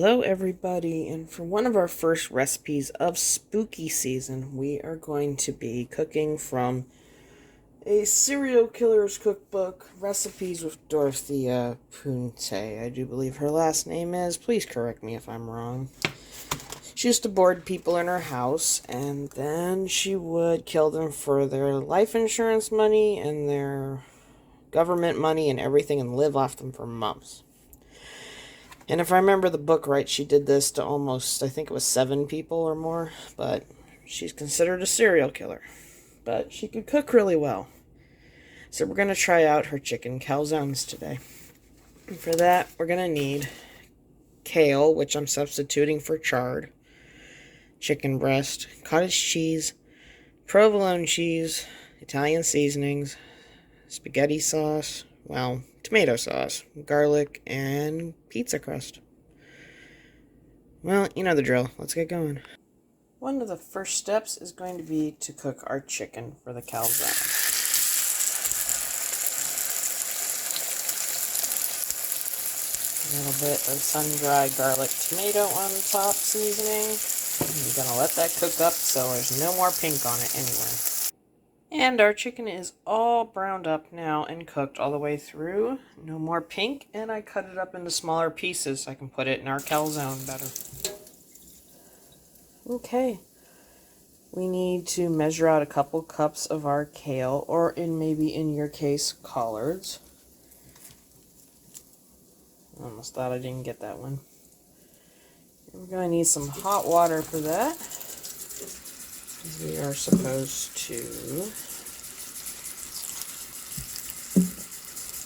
Hello everybody, and for one of our first recipes of spooky season, we are going to be cooking from a serial killer's cookbook, Recipes with Dorothea Puente. I do believe her last name is. Please correct me if I'm wrong. She used to board people in her house, and then she would kill them for their life insurance money and their government money and everything and live off them for months. And if I remember the book right, she did this to almost, I think it was 7 people or more, but she's considered a serial killer. But she could cook really well. So we're going to try out her chicken calzones today. And for that, we're going to need kale, which I'm substituting for chard, chicken breast, cottage cheese, provolone cheese, Italian seasonings, spaghetti sauce, tomato sauce, garlic, and pizza crust. Well, you know the drill. Let's get going. One of the first steps is going to be to cook our chicken for the calzone. A little bit of sun-dried garlic tomato on top seasoning. You're going to let that cook up so there's no more pink on it anywhere. And our chicken is all browned up now and cooked all the way through. No more pink, and I cut it up into smaller pieces so I can put it in our calzone better. Okay, we need to measure out a couple cups of our kale, or maybe in your case, collards. I almost thought I didn't get that one. We're going to need some hot water for that. We are supposed to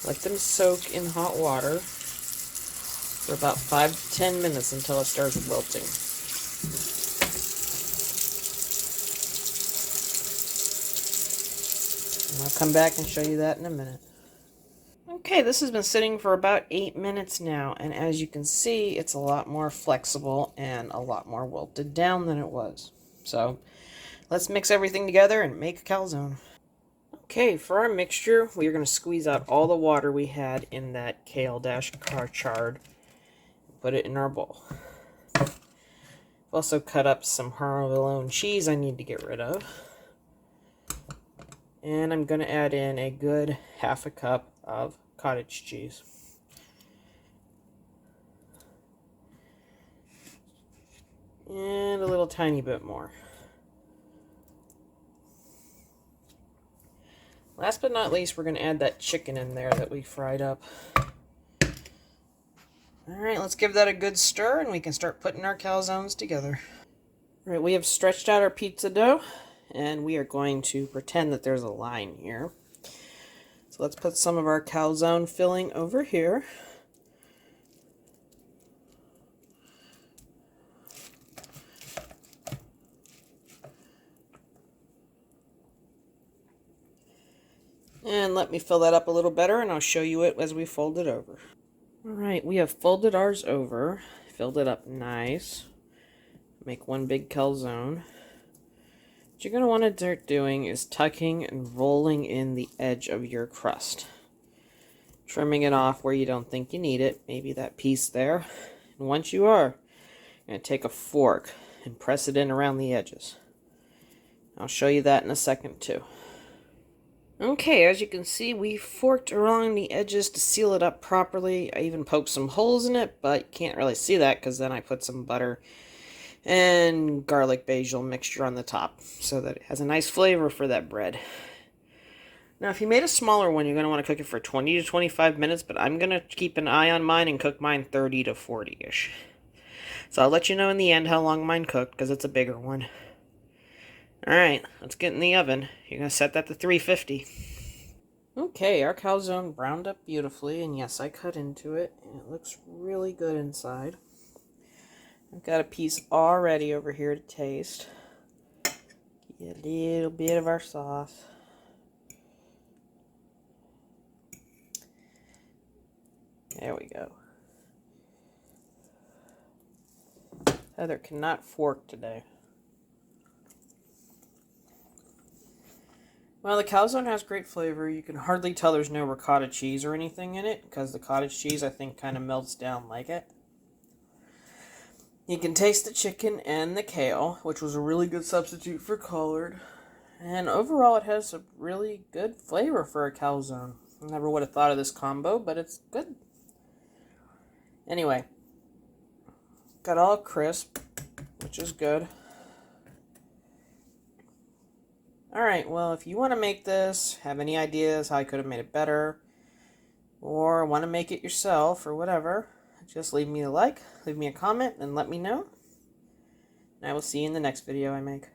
let them soak in hot water for about 5 to 10 minutes until it starts wilting. And I'll come back and show you that in a minute. Okay, this has been sitting for about 8 minutes now, and as you can see, it's a lot more flexible and a lot more wilted down than it was. So, let's mix everything together and make a calzone. Okay, for our mixture, we are going to squeeze out all the water we had in that kale-chard and put it in our bowl. I've also cut up some provolone cheese I need to get rid of. And I'm going to add in a good half a cup of cottage cheese. And a little tiny bit more. Last but not least, we're going to add that chicken in there that we fried up. Alright, let's give that a good stir and we can start putting our calzones together. Alright, we have stretched out our pizza dough and we are going to pretend that there's a line here. So let's put some of our calzone filling over here. And let me fill that up a little better and I'll show you it as we fold it over. Alright, we have folded ours over, filled it up nice. Make one big calzone. What you're going to want to start doing is tucking and rolling in the edge of your crust. Trimming it off where you don't think you need it, maybe that piece there. And once you are, you're going to take a fork and press it in around the edges. I'll show you that in a second too. Okay, as you can see, we forked around the edges to seal it up properly. I even poked some holes in it, but you can't really see that because then I put some butter and garlic basil mixture on the top so that it has a nice flavor for that bread. Now, if you made a smaller one, you're going to want to cook it for 20 to 25 minutes, but I'm going to keep an eye on mine and cook mine 30 to 40-ish. So I'll let you know in the end how long mine cooked because it's a bigger one. Alright, let's get in the oven. You're going to set that to 350. Okay, our calzone browned up beautifully, and yes, I cut into it, and it looks really good inside. I've got a piece all ready over here to taste. Get a little bit of our sauce. There we go. Heather cannot fork today. Well, the calzone has great flavor. You can hardly tell there's no ricotta cheese or anything in it, because the cottage cheese, I think, kind of melts down like it. You can taste the chicken and the kale, which was a really good substitute for collard. And overall, it has a really good flavor for a calzone. I never would have thought of this combo, but it's good. Anyway, got all crisp, which is good. Alright, well, if you want to make this, have any ideas how I could have made it better, or want to make it yourself, or whatever, just leave me a like, leave me a comment, and let me know. And I will see you in the next video I make.